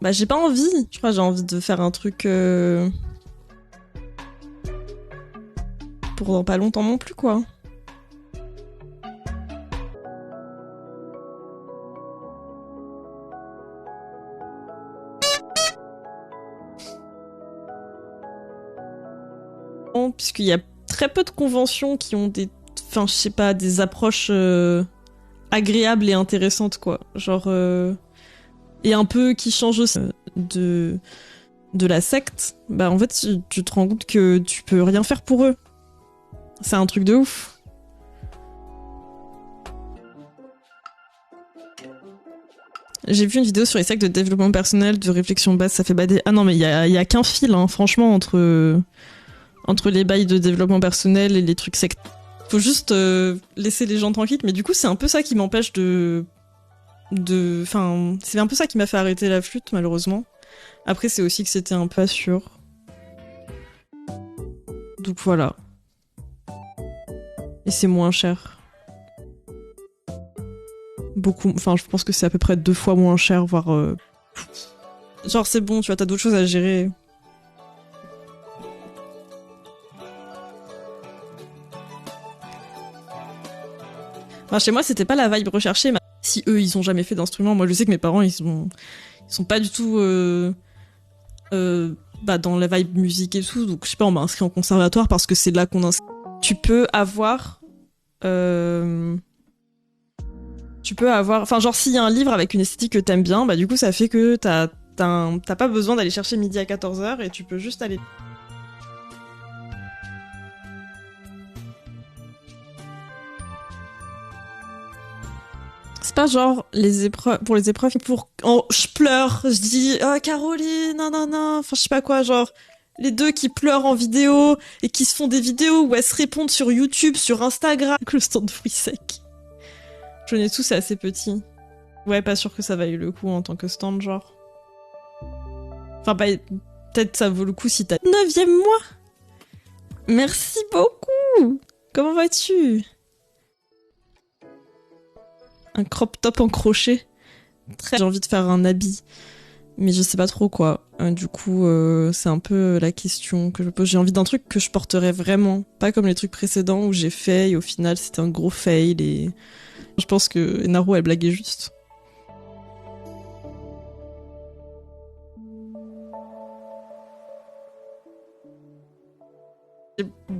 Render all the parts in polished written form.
Bah j'ai pas envie. Je crois que j'ai envie de faire un truc pour dans pas longtemps non plus, quoi. Puisqu'il y a très peu de conventions qui ont des... Enfin, je sais pas, des approches agréables et intéressantes, quoi. Genre... Et un peu qui changent aussi de la secte. Bah en fait, tu te rends compte que tu peux rien faire pour eux. C'est un truc de ouf. J'ai vu une vidéo sur les sectes de développement personnel, de réflexion basse, ça fait bader. Ah non, mais il y a qu'un fil, hein, franchement, entre les bails de développement personnel et les trucs sectes. Faut juste laisser les gens tranquilles, mais du coup, c'est un peu ça qui m'empêche Enfin, c'est un peu ça qui m'a fait arrêter la flûte, malheureusement. Après, c'est aussi que c'était un peu sûr. Donc voilà. Et c'est moins cher. Beaucoup, enfin, je pense que c'est à peu près 2 fois moins cher, voire... Genre, c'est bon, tu vois, t'as d'autres choses à gérer. Enfin, chez moi, c'était pas la vibe recherchée, mais si eux, ils ont jamais fait d'instrument, moi, je sais que mes parents, ils sont pas du tout dans la vibe musique et tout, donc je sais pas, on m'a inscrit en conservatoire parce que c'est là qu'on inscrit. Tu peux avoir... Enfin, genre, s'il y a un livre avec une esthétique que t'aimes bien, bah du coup, ça fait que t'as pas besoin d'aller chercher midi à 14h et tu peux juste aller... C'est pas genre les épreuves je pleure, je dis oh, Caroline, non non non, enfin je sais pas quoi, genre les deux qui pleurent en vidéo et qui se font des vidéos où elles se répondent sur YouTube, sur Instagram, avec le stand de fruits secs. J'en ai tous, c'est assez petit. Ouais, pas sûr que ça vaille le coup en tant que stand, genre. Enfin, peut-être ça vaut le coup si t'as 9e mois. Merci beaucoup. Comment vas-tu? Un crop top en crochet. J'ai envie de faire un habit, mais je sais pas trop quoi. Du coup, c'est un peu la question que je pose. J'ai envie d'un truc que je porterais vraiment, pas comme les trucs précédents où j'ai fait et au final c'était un gros fail. Et je pense que Naru elle blaguait juste.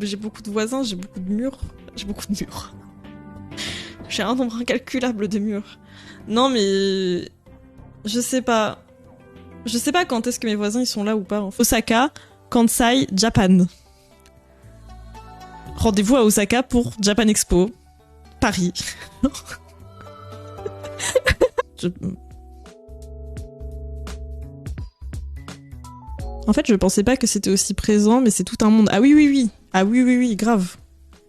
J'ai beaucoup de voisins, j'ai beaucoup de murs. J'ai un nombre incalculable de murs. Non mais... Je sais pas quand est-ce que mes voisins ils sont là ou pas. Osaka, Kansai, Japan. Rendez-vous à Osaka pour Japan Expo. Paris. En fait, je pensais pas que c'était aussi présent, mais c'est tout un monde. Ah oui, oui, oui. Ah oui, oui, oui, grave.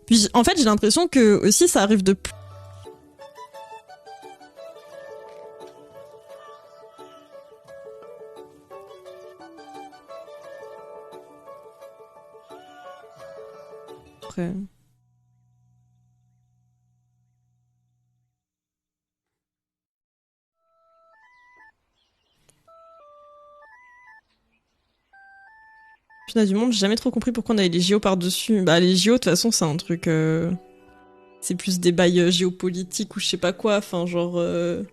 Puis en fait, j'ai l'impression que aussi ça arrive de plus. Après. Championnat du monde, j'ai jamais trop compris pourquoi on avait les JO par-dessus. Bah les JO, de toute façon, c'est un truc... C'est plus des bails géopolitiques ou je sais pas quoi, enfin genre... Je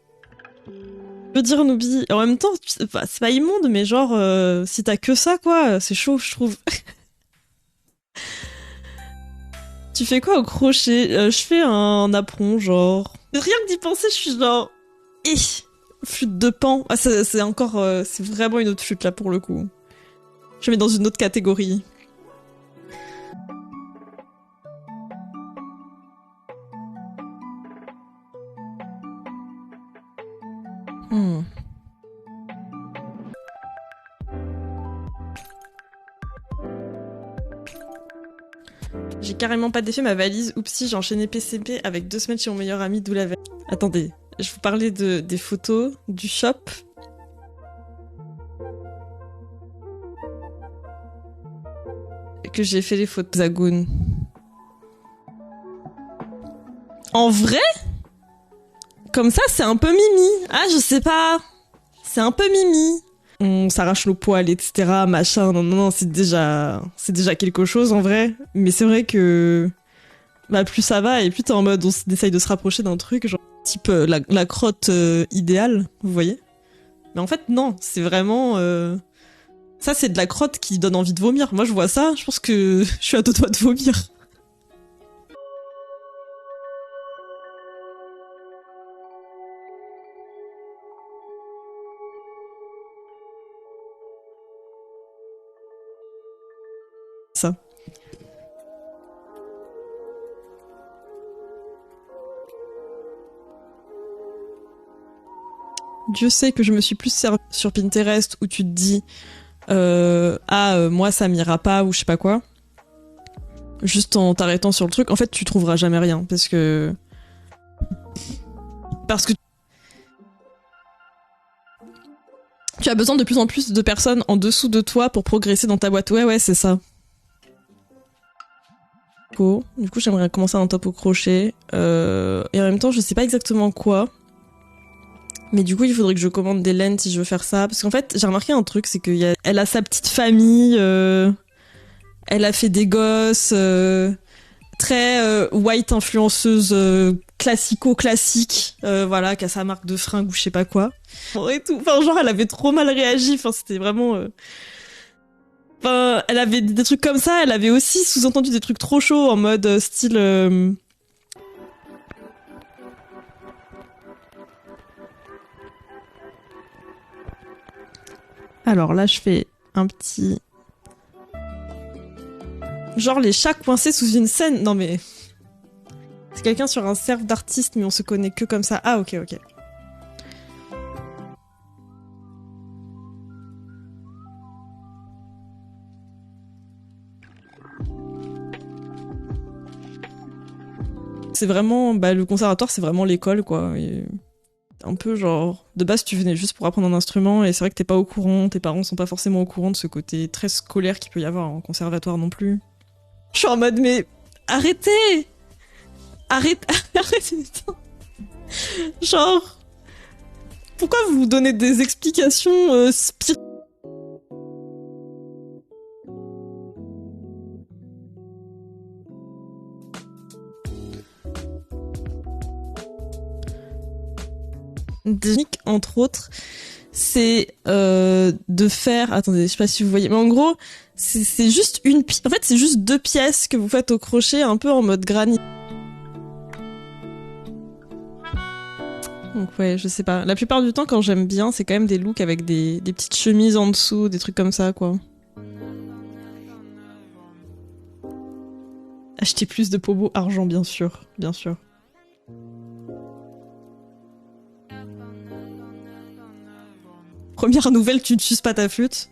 veux dire, Nubi, en même temps, c'est pas immonde, mais genre, si t'as que ça, quoi, c'est chaud, je trouve. Tu fais quoi au crochet? Je fais un apron, genre... Rien que d'y penser, je suis genre... Flûte de pan. Ah, c'est encore... c'est vraiment une autre flûte, là, pour le coup. Je mets dans une autre catégorie. J'ai carrément pas défait ma valise. Oupsie, j'ai enchaîné PCP avec 2 semaines chez mon meilleur ami, d'où la veille. Attendez, je vous parlais des photos du shop. Que j'ai fait les photos Zagoon. En vrai? Comme ça, c'est un peu mimi. Ah, je sais pas. C'est un peu mimi. on s'arrache nos poils, etc., machin. Non, non, non, c'est déjà quelque chose en vrai. Mais c'est vrai que bah, plus ça va et plus t'es en mode on essaye de se rapprocher d'un truc, genre type la crotte idéale, vous voyez. Mais en fait, non, c'est vraiment... Ça, c'est de la crotte qui donne envie de vomir. Moi, je vois ça, je pense que je suis à deux doigts de vomir. Ça. Dieu sait que je me suis plus servie sur Pinterest où tu te dis moi ça m'ira pas ou je sais pas quoi. Juste en t'arrêtant sur le truc, en fait tu trouveras jamais rien parce que tu as besoin de plus en plus de personnes en dessous de toi pour progresser dans ta boîte. Ouais, c'est ça. Du coup, j'aimerais commencer un top au crochet. Et en même temps, je sais pas exactement quoi. Mais du coup, il faudrait que je commande des laines si je veux faire ça. Parce qu'en fait, j'ai remarqué un truc, c'est qu'elle a sa petite famille, elle a fait des gosses, très white influenceuse classico-classique, voilà, qui a sa marque de fringues ou je sais pas quoi. Et tout. Enfin, genre, elle avait trop mal réagi. Enfin, c'était vraiment... Enfin, elle avait des trucs comme ça. Elle avait aussi sous-entendu des trucs trop chauds en mode style... Alors là, je fais un petit... Genre les chats coincés sous une scène. Non mais... C'est quelqu'un sur un cerf d'artiste, mais on se connaît que comme ça. Ah, ok. C'est vraiment... Bah, le conservatoire, c'est vraiment l'école, quoi. Et... un peu genre... De base, tu venais juste pour apprendre un instrument, et c'est vrai que t'es pas au courant, tes parents sont pas forcément au courant de ce côté très scolaire qu'il peut y avoir en conservatoire non plus. Je suis en mode, mais... Arrêtez, putain. Genre... Pourquoi vous vous donnez des explications spirituelles? Technique, entre autres, c'est de faire... Attendez, je sais pas si vous voyez, mais en gros, c'est juste une pièce... En fait, c'est juste deux pièces que vous faites au crochet, un peu en mode granit. Donc ouais, je sais pas. La plupart du temps, quand j'aime bien, c'est quand même des looks avec des petites chemises en dessous, des trucs comme ça, quoi. Acheter plus de pommeaux argent, bien sûr. Bien sûr. Première nouvelle, tu ne suces pas ta flûte.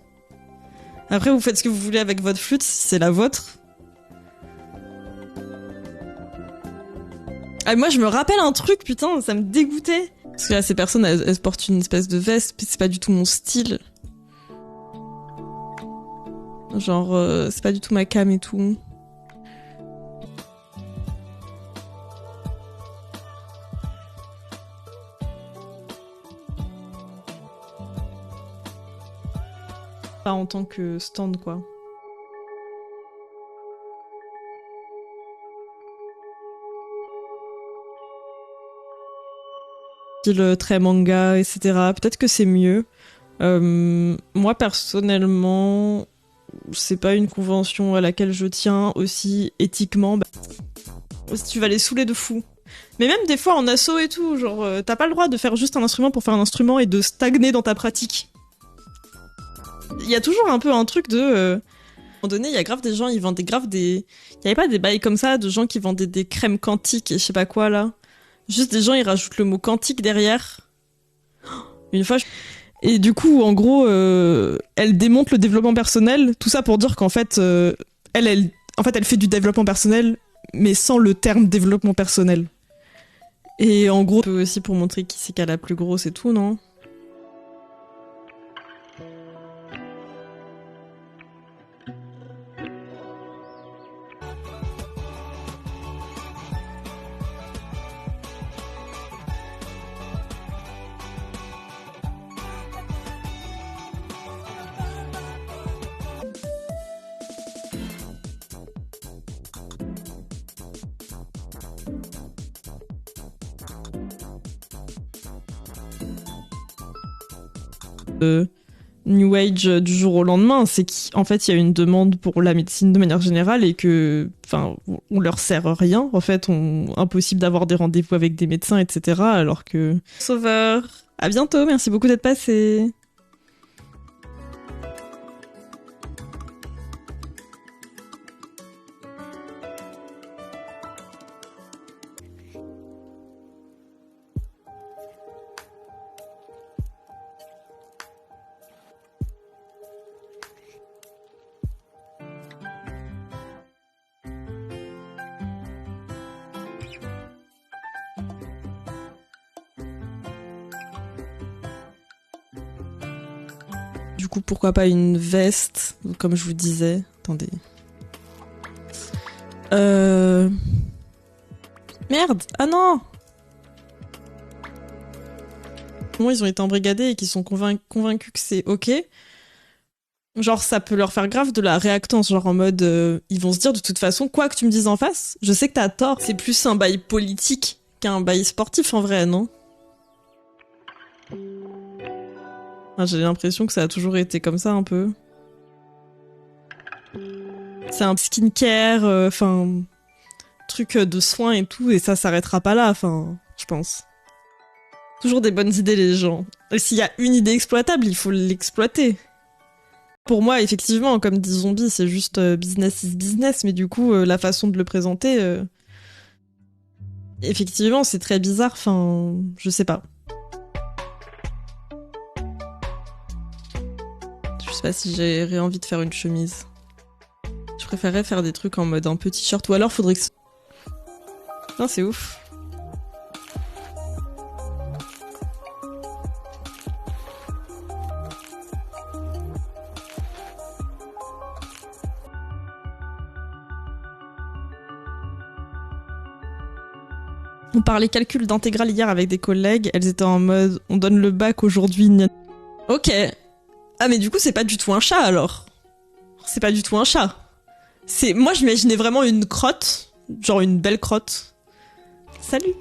Après, vous faites ce que vous voulez avec votre flûte, si c'est la vôtre. Ah, moi, je me rappelle un truc, putain, ça me dégoûtait. Parce que là, ces personnes, elles portent une espèce de veste, puis c'est pas du tout mon style. Genre, c'est pas du tout ma cam et tout. Pas en tant que stand, quoi. Style très manga, etc. Peut-être que c'est mieux. Moi, personnellement, c'est pas une convention à laquelle je tiens aussi éthiquement. Bah, tu vas les saouler de fou. Mais même des fois en asso et tout, genre, t'as pas le droit de faire juste un instrument pour faire un instrument et de stagner dans ta pratique. Il y a toujours un peu un truc de... à un moment donné, il y a grave des gens, ils vendaient grave des... Il y avait pas des bails comme ça, de gens qui vendaient des crèmes quantiques et je sais pas quoi, là. Juste des gens, ils rajoutent le mot quantique derrière. Une fois, et du coup, en gros, elle démonte le développement personnel. Tout ça pour dire qu'en fait, elle fait du développement personnel, mais sans le terme développement personnel. Et en gros, aussi pour montrer qui c'est qui a la plus grosse et tout, non ? New Age du jour au lendemain, c'est qu'en fait il y a une demande pour la médecine de manière générale et que, enfin, on leur sert rien. En fait, impossible d'avoir des rendez-vous avec des médecins, etc. Alors que Sauveur, à bientôt, merci beaucoup d'être passé. Du coup, pourquoi pas une veste, comme je vous disais. Attendez. Merde. Ah non. Bon, ils ont été embrigadés et qu'ils sont convaincus que c'est ok. Genre, ça peut leur faire grave de la réactance, genre en mode, ils vont se dire de toute façon, quoi que tu me dises en face, je sais que t'as tort. C'est plus un bail politique qu'un bail sportif en vrai, non? Enfin, j'ai l'impression que ça a toujours été comme ça un peu. C'est un skincare, enfin, truc de soins et tout, et ça s'arrêtera pas là, enfin, je pense. Toujours des bonnes idées les gens. Et s'il y a une idée exploitable, il faut l'exploiter. Pour moi, effectivement, comme dit Zombie, c'est juste business is business, mais du coup, la façon de le présenter, effectivement, c'est très bizarre, enfin, je sais pas. Je sais pas si j'aurais envie de faire une chemise. Je préférerais faire des trucs en mode un peu t-shirt, ou alors faudrait que... Non, c'est ouf. On parlait calcul d'intégrale hier avec des collègues, elles étaient en mode on donne le bac aujourd'hui. Ok. Ah mais du coup c'est pas du tout un chat alors. C'est pas du tout un chat. Moi je m'imaginais vraiment une crotte, genre une belle crotte. Salut.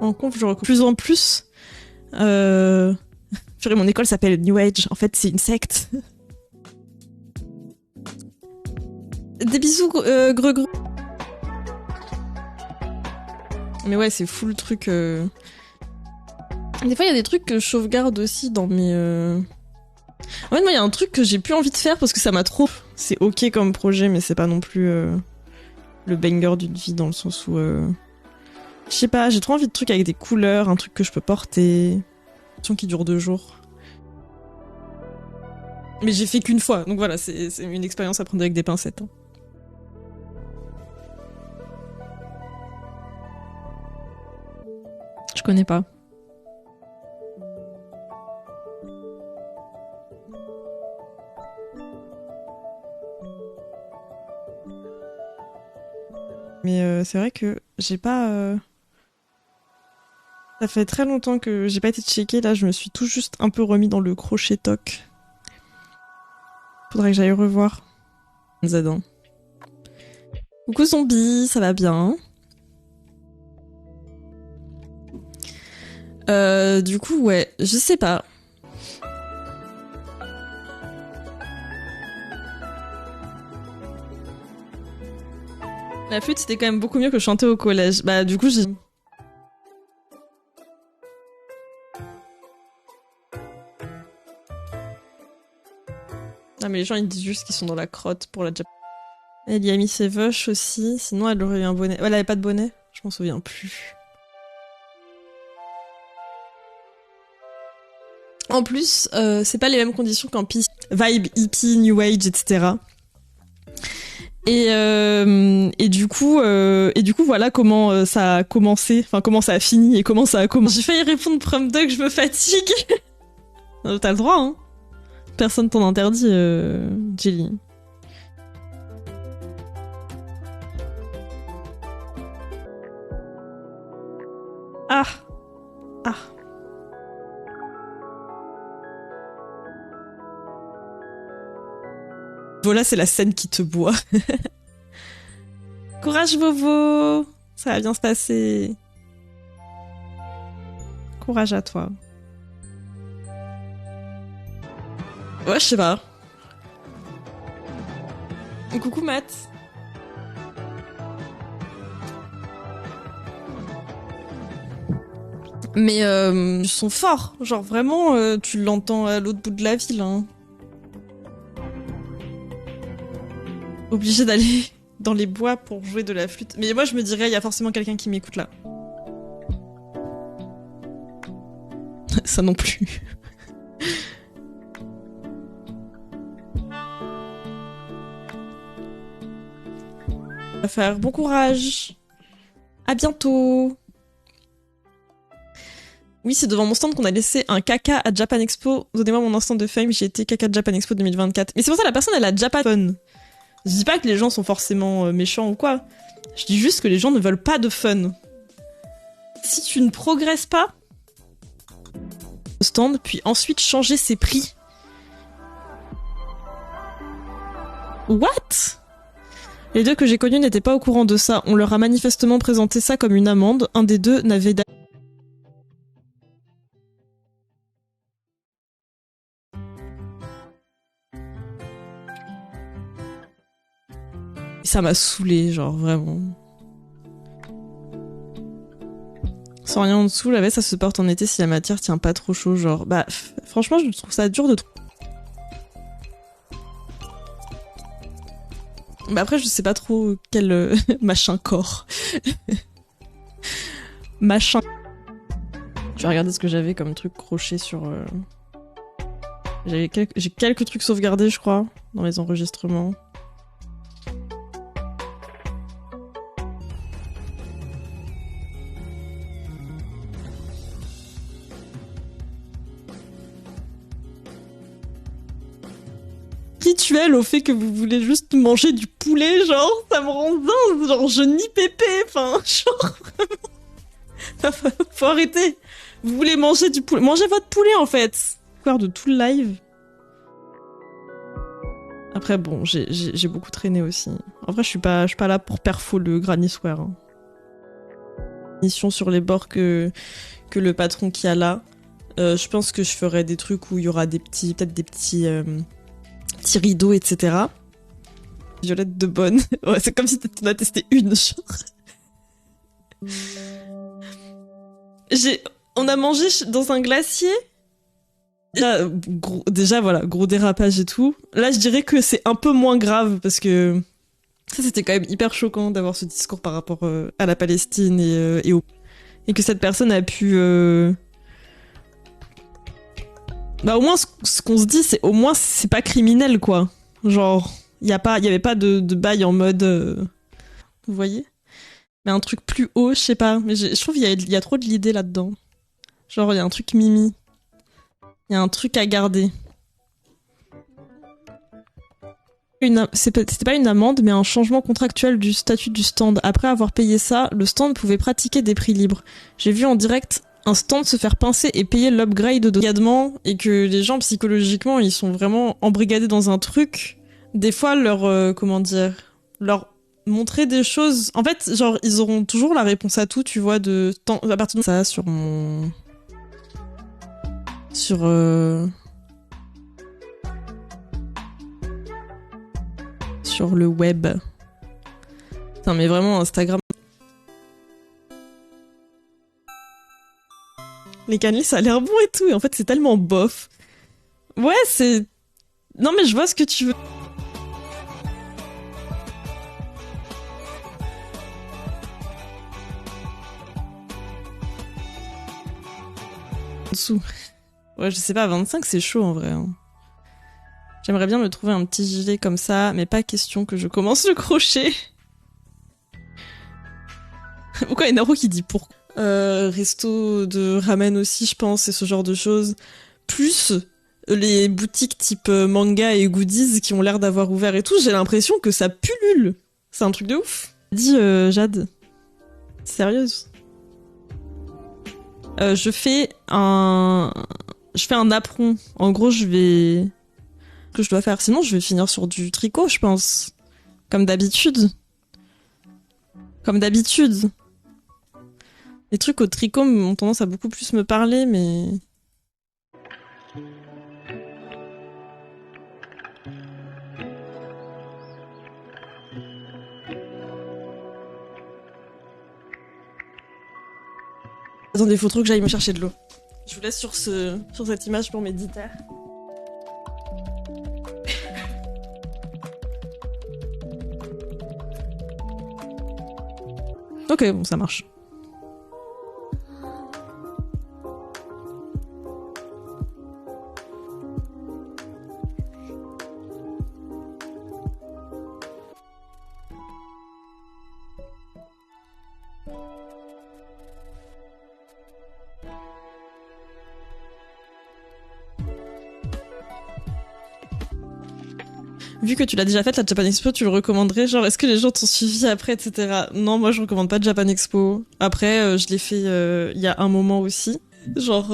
En conf, je recours plus en plus. Mon école s'appelle New Age. En fait, c'est une secte. Des bisous, greu. Mais ouais, c'est full truc. Des fois, il y a des trucs que je sauvegarde aussi dans mes. En fait, moi, il y a un truc que j'ai plus envie de faire parce que ça m'a trop. C'est ok comme projet, mais c'est pas non plus le banger d'une vie dans le sens où. Je sais pas, j'ai trop envie de trucs avec des couleurs, un truc que je peux porter. Qui dure 2 jours. Mais j'ai fait qu'une fois, donc voilà, c'est une expérience à prendre avec des pincettes. Hein. Je connais pas. Mais c'est vrai que j'ai pas... Ça fait très longtemps que j'ai pas été checké, là je me suis tout juste un peu remis dans le crochet toc. Faudrait que j'aille revoir. Zadin. Coucou zombie, ça va bien? Du coup, ouais, je sais pas. La flûte, c'était quand même beaucoup mieux que chanter au collège. Bah, du coup, j'ai... Ah, mais les gens, ils disent juste qu'ils sont dans la crotte pour la... Elle y a mis ses vaches aussi, sinon elle aurait eu un bonnet. Elle avait pas de bonnet? Je m'en souviens plus. En plus, c'est pas les mêmes conditions qu'en piste. Vibe, hippie, new age, etc. Et du coup, voilà comment ça a commencé, enfin comment ça a fini et comment ça a commencé. J'ai failli répondre prom doc, je me fatigue. T'as le droit, hein. Personne t'en interdit, Jelly. Ah. niveau là, c'est la scène qui te boit. Courage, Vovo! Ça va bien se passer. Courage à toi. Ouais, je sais pas. Coucou, Matt. Mais ils sont forts. Genre vraiment, tu l'entends à l'autre bout de la ville. Hein. Obligé d'aller dans les bois pour jouer de la flûte. Mais moi, je me dirais, il y a forcément quelqu'un qui m'écoute là. Ça non plus. On va faire bon courage. À bientôt. Oui, c'est devant mon stand qu'on a laissé un caca à Japan Expo. Donnez-moi mon instant de fame, j'ai été caca de Japan Expo 2024. Mais c'est pour ça la personne, elle a Japan Fun. Je dis pas que les gens sont forcément méchants ou quoi. Je dis juste que les gens ne veulent pas de fun. Si tu ne progresses pas, stand, puis ensuite changer ses prix. What? Les deux que j'ai connus n'étaient pas au courant de ça. On leur a manifestement présenté ça comme une amende. Un des deux n'avait ça m'a saoulé, genre vraiment. Sans rien en dessous, la veste ça se porte en été si la matière tient pas trop chaud, genre. Bah, franchement, je trouve ça dur de trouver. Bah après, je sais pas trop quel machin corps. Machin. Je vais regarder ce que j'avais comme truc croché sur. J'ai quelques trucs sauvegardés, je crois, dans les enregistrements. Rituel au fait que vous voulez juste manger du poulet, genre, ça me rend dingue, genre, je nie pépé, enfin, genre, vraiment. Faut arrêter. Vous voulez manger du poulet. Mangez votre poulet, en fait. Quoi de tout le live. Après, bon, j'ai beaucoup traîné aussi. En vrai, je suis pas là pour perfo le Granny Square. Hein. Mission sur les bords que le patron qui a là. Je pense que je ferai des trucs où il y aura peut-être des petits rideaux, etc. Violette de bonne. Ouais, c'est comme si t'en as testé une, genre. On a mangé dans un glacier. Déjà, voilà, gros dérapage et tout. Là, je dirais que c'est un peu moins grave parce que ça, c'était quand même hyper choquant d'avoir ce discours par rapport à la Palestine et que cette personne a pu. Bah, au moins, ce qu'on se dit, c'est au moins, c'est pas criminel, quoi. Genre, il y avait pas de bail en mode. Vous voyez? Mais un truc plus haut, je sais pas. Mais je trouve qu'il y a trop de l'idée là-dedans. Genre, il y a un truc mimi. Il y a un truc à garder. C'était pas une amende, mais un changement contractuel du statut du stand. Après avoir payé ça, le stand pouvait pratiquer des prix libres. J'ai vu en direct un stand se faire pincer et payer l'upgrade de brigadement, et que les gens, psychologiquement, ils sont vraiment embrigadés dans un truc. Des fois, leur montrer des choses... En fait, genre, ils auront toujours la réponse à tout, tu vois, à partir de ça, sur mon... Sur le web. Putain, mais vraiment, Instagram. Les cannelés, ça a l'air bon et tout, et en fait, c'est tellement bof. Ouais, c'est... Non, mais je vois ce que tu veux. En dessous. Ouais, je sais pas, 25, c'est chaud, en vrai. Hein. J'aimerais bien me trouver un petit gilet comme ça, mais pas question que je commence le crochet. Pourquoi il y a Naro qui dit pourquoi resto de ramen aussi, je pense, et ce genre de choses. Plus les boutiques type manga et goodies qui ont l'air d'avoir ouvert et tout, j'ai l'impression que ça pullule. C'est un truc de ouf. Dis, Jade. Sérieuse. Je fais un apron. En gros, je vais que je dois faire. Sinon, je vais finir sur du tricot, je pense. Comme d'habitude. Comme d'habitude. Les trucs au tricot ont tendance à beaucoup plus me parler, mais... Attendez, faut trop que j'aille me chercher de l'eau. Je vous laisse sur cette image pour méditer. Ok, bon, ça marche. Vu que tu l'as déjà faite, la Japan Expo, tu le recommanderais? Genre, est-ce que les gens t'ont suivi après, etc. Non, moi, je recommande pas de Japan Expo. Après, je l'ai fait il y a un moment aussi. Genre,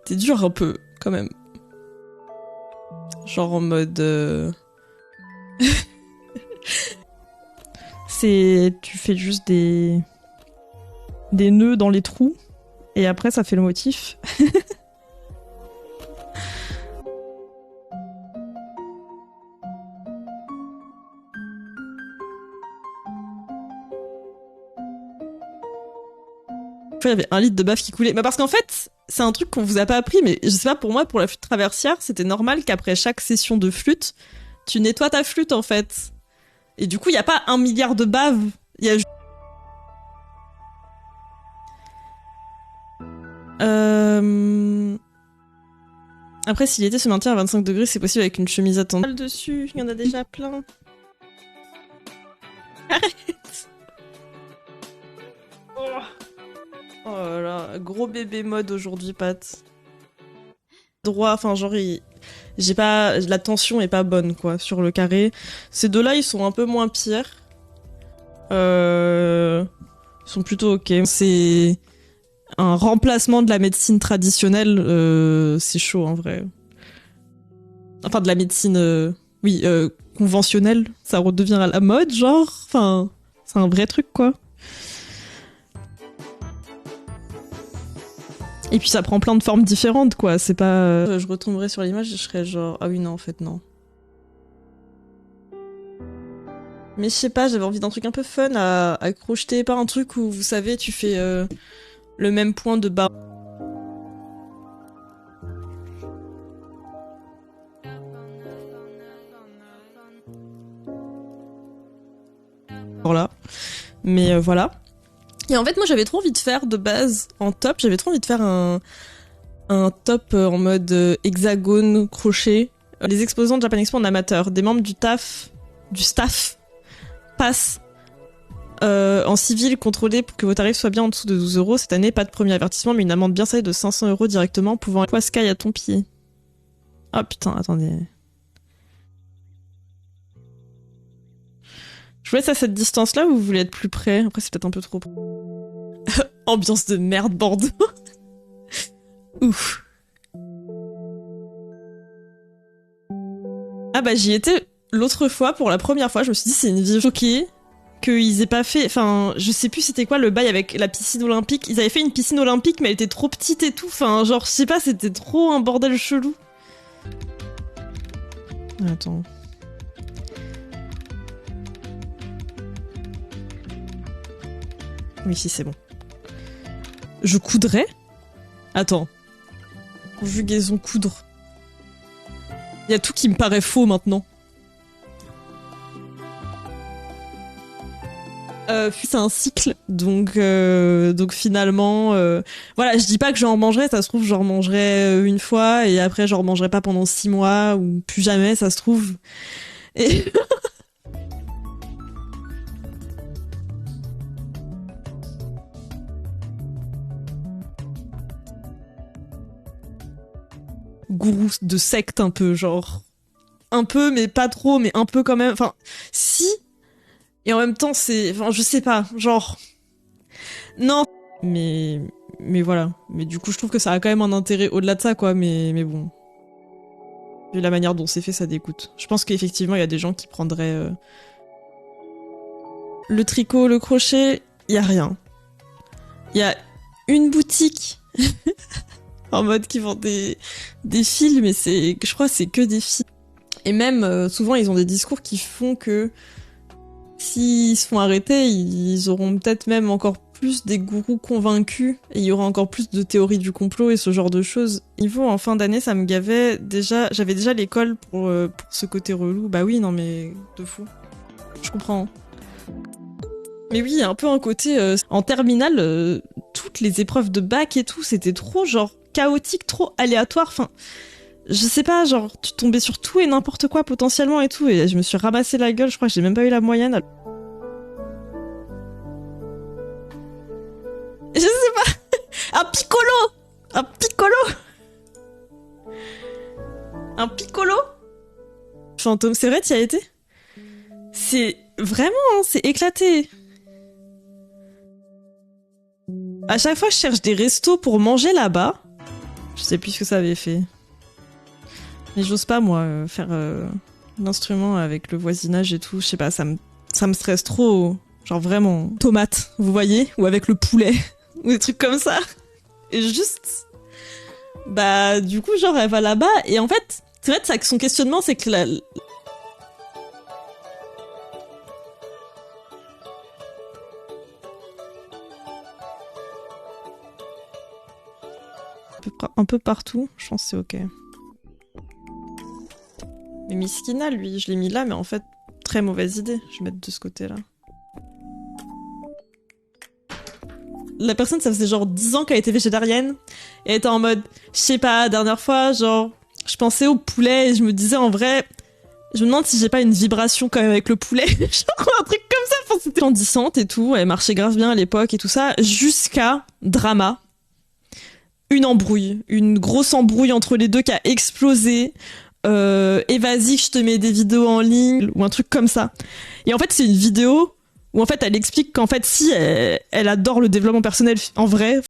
t'es dur un peu, quand même. Genre en mode... Tu fais juste des nœuds dans les trous, et après, ça fait le motif. Il y avait 1 litre de bave qui coulait. Bah parce qu'en fait, c'est un truc qu'on vous a pas appris, mais je sais pas, pour moi, pour la flûte traversière, c'était normal qu'après chaque session de flûte, tu nettoies ta flûte, en fait. Et du coup, il y a pas 1 milliard de bave. Il y a... Après, si l'été se maintient à 25 degrés, c'est possible avec une chemise à tendres dessus. Il y en a déjà plein. Arrête. Oh là là, gros bébé mode aujourd'hui, Pat. Droit, enfin genre, j'ai pas, la tension est pas bonne quoi sur le carré. Ces deux-là, ils sont un peu moins pires. Ils sont plutôt ok. C'est un remplacement de la médecine traditionnelle. C'est chaud en vrai. Enfin de la médecine, oui, conventionnelle. Ça redevient à la mode, genre. Enfin, c'est un vrai truc quoi. Et puis ça prend plein de formes différentes, quoi. C'est pas... Je retomberais sur l'image et je serais genre... Ah oui, non, en fait, non. Mais je sais pas, j'avais envie d'un truc un peu fun à crocheter. Pas un truc où, vous savez, tu fais le même point de bas. Voilà. Mais voilà. Et en fait, moi, j'avais trop envie de faire de base en top. J'avais trop envie de faire un top en mode hexagone crochet. Les exposants de Japan Expo en amateur, des membres du staff passent en civil contrôlé pour que vos tarifs soient bien en dessous de 12 € cette année. Pas de premier avertissement, mais une amende bien salée de 500 € directement, pouvant quoi Sky à ton pied. Ah putain, attendez. Je vous laisse à cette distance-là ou vous voulez être plus près? Après, c'est peut-être un peu trop. Ambiance de merde, Bordeaux. Ouf. Ah bah j'y étais l'autre fois pour la première fois. Je me suis dit c'est une vie choquée qu'ils aient pas fait. Enfin, je sais plus c'était quoi le bail avec la piscine olympique. Ils avaient fait une piscine olympique mais elle était trop petite et tout. Enfin, genre je sais pas, c'était trop un bordel chelou. Attends. Oui, si c'est bon. Je coudrais? Attends. Conjugaison coudre. Il y a tout qui me paraît faux maintenant. C'est un cycle, donc finalement, voilà, je dis pas que j'en mangerai, ça se trouve j'en mangerai une fois et après j'en mangerai pas pendant 6 mois ou plus jamais, ça se trouve. Et gourou de secte un peu, genre un peu mais pas trop, mais un peu quand même. Enfin, si. Et en même temps, c'est, enfin, je sais pas, genre non. Mais voilà. Mais du coup, je trouve que ça a quand même un intérêt au-delà de ça, quoi. Mais bon. Vu la manière dont c'est fait, ça dégoûte. Je pense qu'effectivement, il y a des gens qui prendraient... Le tricot, le crochet, il y a rien. Il y a une boutique en mode qui vend des fils, mais je crois que c'est que des fils. Et même, souvent, ils ont des discours qui font que s'ils se font arrêter, ils auront peut-être même encore plus des gourous convaincus et il y aura encore plus de théories du complot et ce genre de choses. Niveau en fin d'année, ça me gavait déjà. J'avais déjà l'école pour ce côté relou. Bah oui, non mais de fou. Je comprends. Mais oui, il y a un peu un côté... en terminale, toutes les épreuves de bac et tout, c'était trop genre chaotique, trop aléatoire. Enfin, je sais pas, genre tu tombais sur tout et n'importe quoi potentiellement et tout. Et je me suis ramassé la gueule, je crois que j'ai même pas eu la moyenne. Je sais pas. Un piccolo. Un piccolo. Un piccolo. Fantôme, c'est vrai, t'y as été? C'est vraiment, hein, c'est éclaté. À chaque fois, je cherche des restos pour manger là-bas. Je sais plus ce que ça avait fait. Mais j'ose pas, moi, faire l'instrument avec le voisinage et tout. Je sais pas, ça me stresse trop. Genre vraiment, tomate, vous voyez? Ou avec le poulet. Ou des trucs comme ça. Et juste... Bah, du coup, genre, elle va là-bas. Et en fait, c'est vrai que son questionnement, c'est que un peu partout, je pense que c'est ok. Mais Miskina, lui, je l'ai mis là, mais en fait, très mauvaise idée. Je vais mettre de ce côté-là. La personne, ça faisait genre 10 ans qu'elle était végétarienne, et elle était en mode, je sais pas, dernière fois, genre, je pensais au poulet, et je me disais, en vrai, je me demande si j'ai pas une vibration quand même avec le poulet. Genre, un truc comme ça, enfin, c'était grandissante et tout, elle marchait grave bien à l'époque et tout ça, jusqu'à drama. Une grosse embrouille entre les deux qui a explosé. Et vas-y, je te mets des vidéos en ligne ou un truc comme ça. Et en fait, c'est une vidéo où en fait, elle explique qu'en fait, si elle adore le développement personnel en vrai,